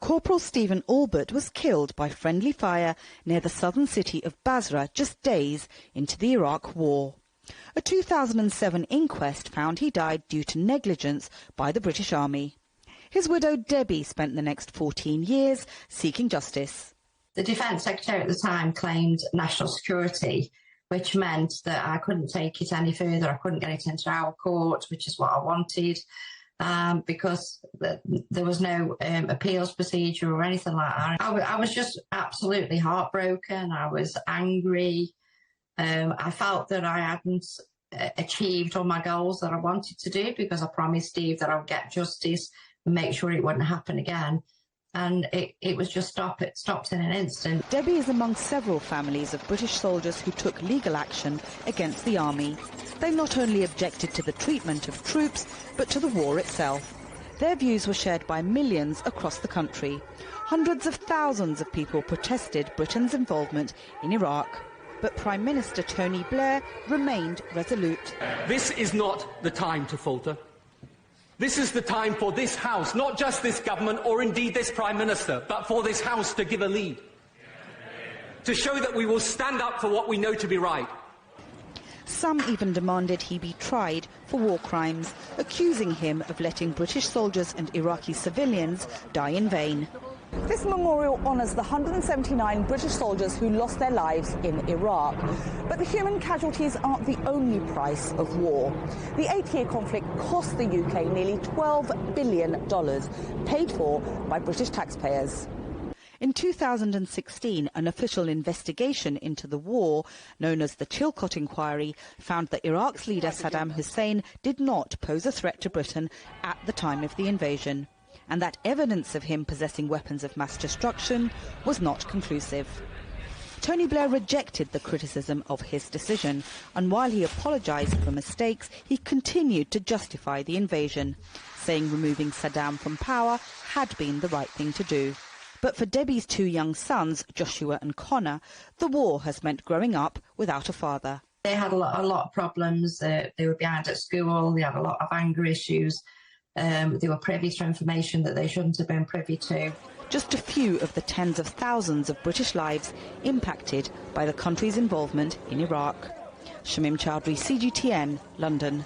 Corporal Stephen Albert was killed by friendly fire near the southern city of Basra just days into the Iraq War. A 2007 inquest found he died due to negligence by the British Army. His widow Debbie spent the next 14 years seeking justice. The Defence Secretary at the time claimed national security, which meant that I couldn't take it any further. I couldn't get it into our court, which is what I wanted, because there was no appeals procedure or anything like that. I was just absolutely heartbroken. I was angry. I felt that I hadn't achieved all my goals that I wanted to do, because I promised Steve that I would get justice and make sure it wouldn't happen again. And it was just stopped in an instant. Debbie is among several families of British soldiers who took legal action against the army. They not only objected to the treatment of troops, but to the war itself. Their views were shared by millions across the country. Hundreds of thousands of people protested Britain's involvement in Iraq. But Prime Minister Tony Blair remained resolute. This is not the time to falter. This is the time for this House, not just this government or indeed this Prime Minister, but for this House to give a lead, to show that we will stand up for what we know to be right. Some even demanded he be tried for war crimes, accusing him of letting British soldiers and Iraqi civilians die in vain. This memorial honours the 179 British soldiers who lost their lives in Iraq. But the human casualties aren't the only price of war. The 8-year conflict cost the UK nearly $12 billion, paid for by British taxpayers. In 2016, an official investigation into the war, known as the Chilcot Inquiry, found that Iraq's leader Saddam Hussein did not pose a threat to Britain at the time of the invasion, and that evidence of him possessing weapons of mass destruction was not conclusive. Tony Blair rejected the criticism of his decision, and while he apologised for mistakes, he continued to justify the invasion, saying removing Saddam from power had been the right thing to do. But for Debbie's two young sons, Joshua and Connor, the war has meant growing up without a father. They had a lot of problems. They were behind at school. They had a lot of anger issues. They were privy to information that they shouldn't have been privy to. Just a few of the tens of thousands of British lives impacted by the country's involvement in Iraq. Shamim Chaudhary, CGTN, London.